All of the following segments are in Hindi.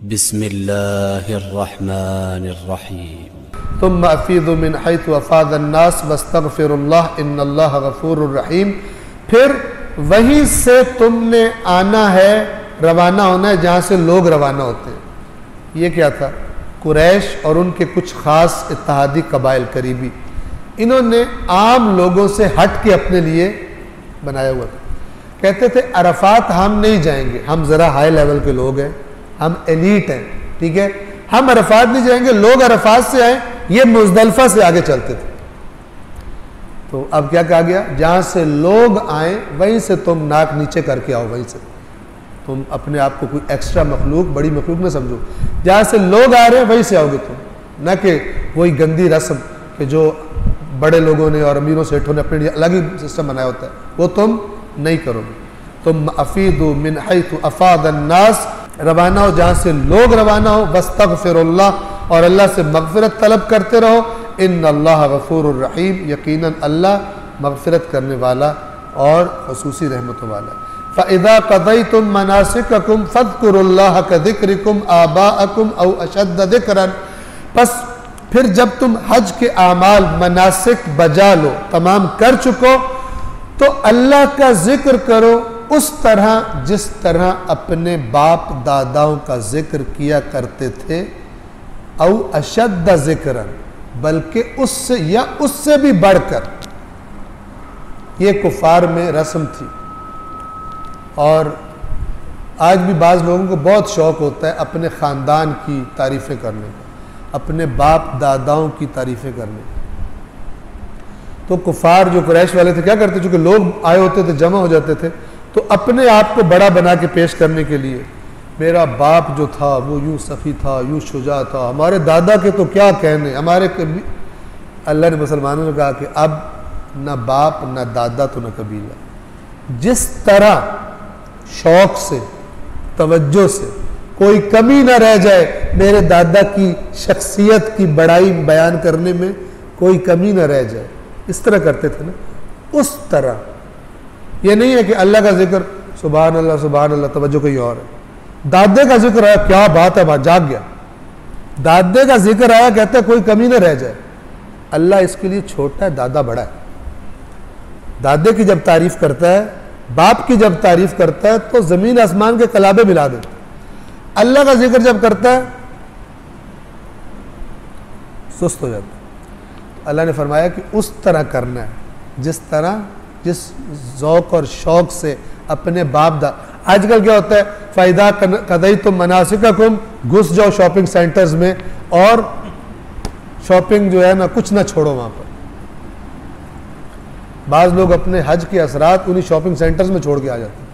बिस्मिल्लाहिर्रहमानिर्रहीम। तुम अफ़ीदु मिन हैथु अफ़ाद अन्नास वस्तग़फिरुल्लाह इन्नल्लाह गफ़ूरुर रहीम। फिर वहीं से तुमने आना है, रवाना होना है जहाँ से लोग रवाना होते हैं। ये क्या था? कुरैश और उनके कुछ ख़ास इत्तेहादी कबाइल करीबी, इन्होंने आम लोगों से हट के अपने लिए बनाया हुआ था। कहते थे अरफात हम नहीं जाएंगे, हम ज़रा हाई लेवल के लोग हैं, हम एलीट हैं, ठीक है, हम अरफात नहीं जाएंगे, लोग अरफात से आए, ये मुज़दलिफ़ा से आगे चलते थे। तो अब क्या कहा गया? जहाँ से लोग आए वहीं से तुम नाक नीचे करके आओ, वहीं से तुम अपने आप को कोई एक्स्ट्रा मखलूक, बड़ी मखलूक न समझो। जहाँ से लोग आ रहे हैं वहीं से आओगे तुम, न कि वही गंदी रस्म कि जो बड़े लोगों ने और अमीरों सेठों ने अपने लिए अलग ही सिस्टम बनाया होता है, वो तुम नहीं करोगे। तुम अफ़ीदु मिन हैथु अफ़ाद अन्नास, रवाना हो जहाँ से लोग रवाना हो, वस्तग़फिरुल्लाह, और अल्लाह से मग़फ़िरत तलब करते रहो, इन्नल्लाह गफ़ूरुर रहीम, यकीनन अल्लाह मग़फ़िरत करने वाला और ख़ुसूसी रहमतों वाला। फ़इज़ा क़ज़यतुम मनासिककुम फ़ज़्कुरुल्लाह कज़िक्रिकुम आबाअकुम औ अशद्द ज़िक्रन, बस फिर जब तुम हज के आमाल मनासिक बजा लो, तमाम कर चुको, तो अल्लाह का जिक्र करो उस तरह जिस तरह अपने बाप दादाओं का जिक्र किया करते थे, औ अशद्द ज़िक्रन, बल्कि उससे या उससे भी बढ़कर। ये कुफार में रस्म थी, और आज भी बाज़ लोगों को बहुत शौक़ होता है अपने ख़ानदान की तारीफ़ें करने का, अपने बाप दादाओं की तारीफ़ें करने का। तो कुफार जो कुरैश वाले थे क्या करते, चूँकि लोग आए होते थे, जमा हो जाते थे, तो अपने आप को बड़ा बना के पेश करने के लिए, मेरा बाप जो था वो यूँ सफ़ी था, यूँ शुजा था, हमारे दादा के तो क्या कहने, हमारे कभी। अल्लाह ने मुसलमानों ने कहा कि अब न बाप न दादा तो न कबीला। जिस तरह शौक़ से, तवज्जो से कोई कमी न रह जाए, मेरे दादा की शख्सियत की बड़ाई बयान करने में कोई कमी न रह जाए, इस तरह करते थे ना, उस तरह। ये नहीं है कि अल्लाह का जिक्र सुभान अल्लाह, तवज्जो कहीं और है। दादे का जिक्र आया, क्या बात है, बात जाग गया। दादे का जिक्र आया, कहता है कोई कमी ना रह जाए। अल्लाह इसके लिए छोटा है, दादा बड़ा है। दादे की जब तारीफ करता है, बाप की जब तारीफ करता है, तो जमीन आसमान के कलाबे मिला देता है। अल्लाह का जिक्र जब करता है, सुस्त हो जाता है। अल्लाह ने फरमाया कि उस तरह करना है जिस तरह, जिस ज़ौक़ और शौक़ से अपने बाप दा। आजकल क्या होता है, फ़ायदा क़ज़यतुम मनासिककुम, घुस जाओ शॉपिंग सेंटर्स में और शॉपिंग जो है ना, कुछ ना छोड़ो वहाँ पर। बाज़ लोग अपने हज के असरात उन्हीं शॉपिंग सेंटर्स में छोड़ के आ जाते हैं।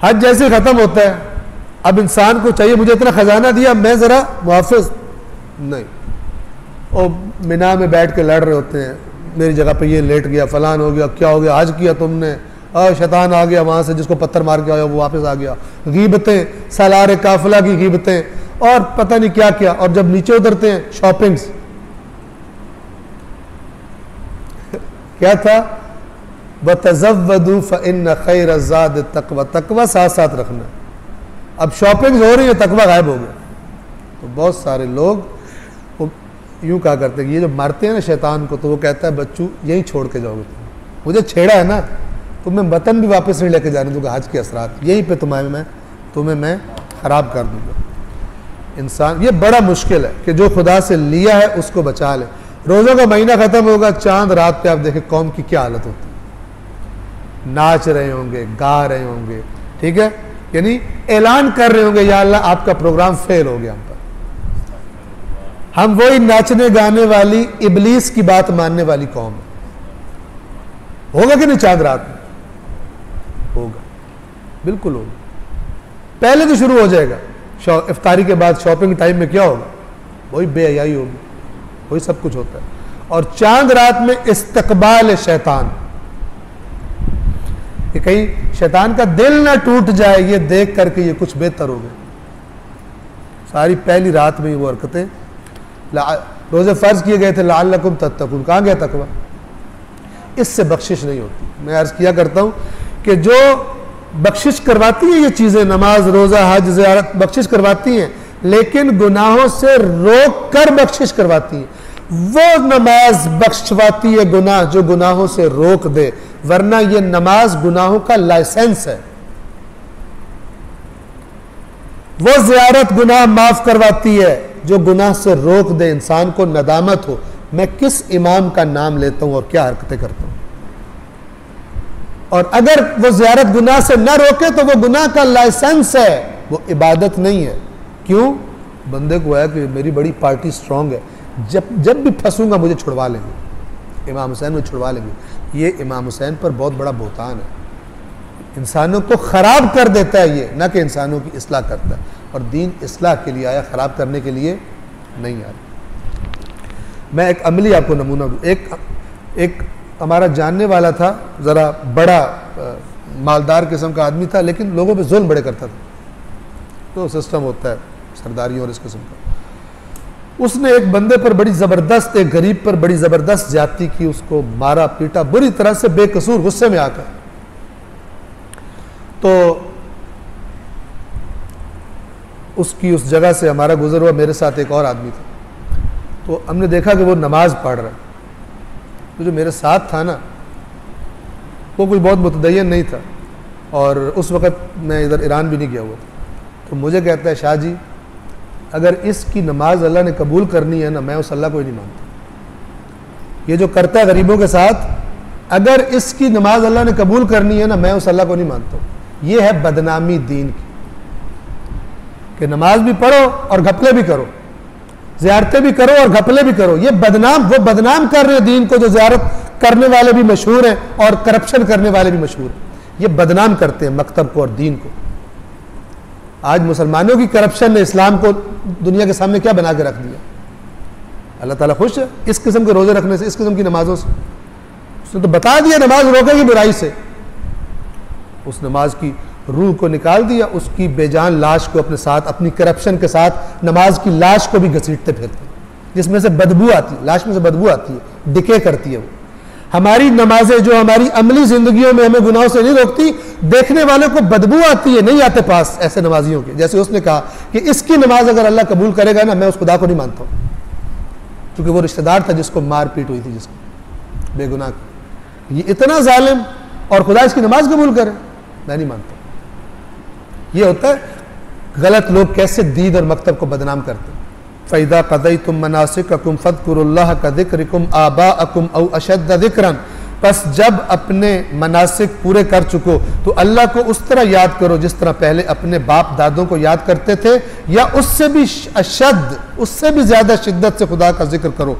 हज जैसे ख़त्म होता है, अब इंसान को चाहिए मुझे इतना ख़जाना दिया, मैं ज़रा मुआफ़िज़ नहीं। और मिना में बैठ के लड़ रहे होते हैं, मेरी जगह पे ये लेट गया, फलान हो गया, क्या हो गया, आज किया तुमने, शैतान आ गया वहाँ से जिसको पत्थर मार के आया वो वापस आ गया, गीबतें, सालार काफिला की गीबतें, और पता नहीं क्या क्या। और जब नीचे उतरते हैं, शॉपिंग्स। क्या था? वतज़व्वदू फ़इन्न खैर ज़ाद तक़वा, तक़वा साथ साथ रखना। अब शॉपिंग्स हो रही है, तक़वा गायब हो गया। तो बहुत सारे लोग यूँ कहा करते हैं, ये जो मारते हैं ना शैतान को, तो वो कहता है बच्चू यहीं छोड़ के जाओगे तुम, मुझे छेड़ा है ना, तुम्हें वतन भी वापस नहीं लेके जाने दूंगा, हज के असरात यहीं पे तुम्हें मैं ख़राब कर दूंगा। इंसान, ये बड़ा मुश्किल है कि जो खुदा से लिया है उसको बचा ले। रोज़ों का महीना ख़त्म होगा, चांद रात पे आप देखें कौम की क्या हालत होती है। नाच रहे होंगे, गा रहे होंगे, ठीक है, यानी ऐलान कर रहे होंगे या अल्लाह आपका प्रोग्राम फेल हो गया हम पर। हम वही नाचने गाने वाली इबलीस की बात मानने वाली कौम है। होगा कि नहीं चांद रात में? होगा, बिल्कुल होगा। पहले तो शुरू हो जाएगा, इफ्तारी के बाद शॉपिंग टाइम में क्या होगा? वही बेहयाई होगी, वही सब कुछ होता है। और चांद रात में इस्तकबाल शैतान, कि कहीं शैतान का दिल ना टूट जाए ये देख करके ये कुछ बेहतर हो गया। सारी पहली रात में ही वो हरकतें, रोज़े फ़र्ज किए गए थे लअल्लकुम तत्तक़ून, कहाँ गया तकवा? इससे बख्शिश नहीं होती। मैं अर्ज़ किया करता हूँ कि जो बख्शिश करवाती है ये चीजें, नमाज रोजा हज ज़ियारत बख्शिश करवाती हैं, लेकिन गुनाहों से रोक कर बख्शिश करवाती है। वो नमाज बख्शवाती है गुनाह जो गुनाहों से रोक दे, वरना ये नमाज गुनाहों का लाइसेंस है। वो ज़ियारत गुनाह माफ करवाती है जो गुनाह से रोक दे, इंसान को नदामत हो मैं किस इमाम का नाम लेता हूं और क्या हरकतें करता हूं। और अगर वो ज़ियारत गुनाह से न रोके तो वो गुनाह का लाइसेंस है, वो इबादत नहीं है। क्यों? बंदे को है कि मेरी बड़ी पार्टी स्ट्रांग है, जब भी फंसूंगा मुझे छुड़वा लेंगे, इमाम हुसैन मुझे छुड़वा लेंगे। ये इमाम हुसैन पर बहुत बड़ा बोहतान है, इंसानों को ख़राब कर देता है ये, ना कि इंसानों की इस्लाह करता है। और दीन इस्लाह के लिए आया, ख़राब करने के लिए नहीं आया। मैं एक अमली आपको नमूना दूँ। एक हमारा जानने वाला था, ज़रा बड़ा मालदार किस्म का आदमी था, लेकिन लोगों पे जुल्म बड़े करता था। तो सिस्टम होता है सरदारियों और इस किस्म का। उसने एक बंदे पर बड़ी ज़बरदस्त, एक गरीब पर बड़ी ज़बरदस्त ज्यादती की, उसको मारा पीटा बुरी तरह से बेकसूर, गुस्से में आकर। तो उसकी उस जगह से हमारा गुजर हुआ, मेरे साथ एक और आदमी था। तो हमने देखा कि वो नमाज पढ़ रहा है। तो जो मेरे साथ था ना, वो कोई बहुत मुतदय्यन नहीं था, और उस वक़्त मैं इधर ईरान भी नहीं गया हुआ था। तो मुझे कहता है, शाह जी अगर इसकी नमाज अल्लाह ने कबूल करनी है ना, मैं उस अल्लाह को ही नहीं मानता। ये जो करता है गरीबों के साथ, अगर इसकी नमाज अल्लाह ने कबूल करनी है ना, मैं उस अल्लाह को नहीं मानता। ये है बदनामी दीन की, कि नमाज भी पढ़ो और घपले भी करो, ज़ियारतें भी करो और घपले भी करो। ये बदनाम, वो बदनाम कर रहे हैं दीन को, जो ज़ियारत करने वाले भी मशहूर हैं और करप्शन करने वाले भी मशहूर हैं। ये बदनाम करते हैं मकतब को और दीन को। आज मुसलमानों की करप्शन ने इस्लाम को दुनिया के सामने क्या बना के रख दिया। अल्लाह ताला खुश है इस किस्म के रोजे रखने से, इस किस्म की नमाजों से। उसने तो बता दिया नमाज रोकेगी बुराई से, उस नमाज की रूह को निकाल दिया, उसकी बेजान लाश को अपने साथ, अपनी करप्शन के साथ नमाज की लाश को भी घसीटते फिरते, जिसमें से बदबू आती है, लाश में से बदबू आती है, डिके करती है वो। हमारी नमाजें जो हमारी अमली जिंदगियों में हमें गुनाहों से नहीं रोकती, देखने वालों को बदबू आती है, नहीं आते पास ऐसे नमाजियों के। जैसे उसने कहा कि इसकी नमाज अगर अल्लाह कबूल करेगा ना, मैं उस खुदा को नहीं मानता हूँ, क्योंकि वो रिश्तेदार था जिसको मार पीट हुई थी, जिसको बेगुनाह। ये इतना जालिम, और खुदा इसकी नमाज कबूल करे, मैं नहीं मानता। ये होता है गलत लोग कैसे दीन और मकतब को बदनाम करते हैं। फ़ैदा क़ज़य्तुम मनासिककुम फ़ज़्कुरुल्लाह कज़िक्रिकुम आबाअकुम औ अशद्द ज़िक्रन, बस जब अपने मनासिक पूरे कर चुको तो अल्लाह को उस तरह याद करो जिस तरह पहले अपने बाप दादों को याद करते थे, या उससे भी अशद्द, उससे भी ज़्यादा शिद्दत से खुदा का जिक्र करो।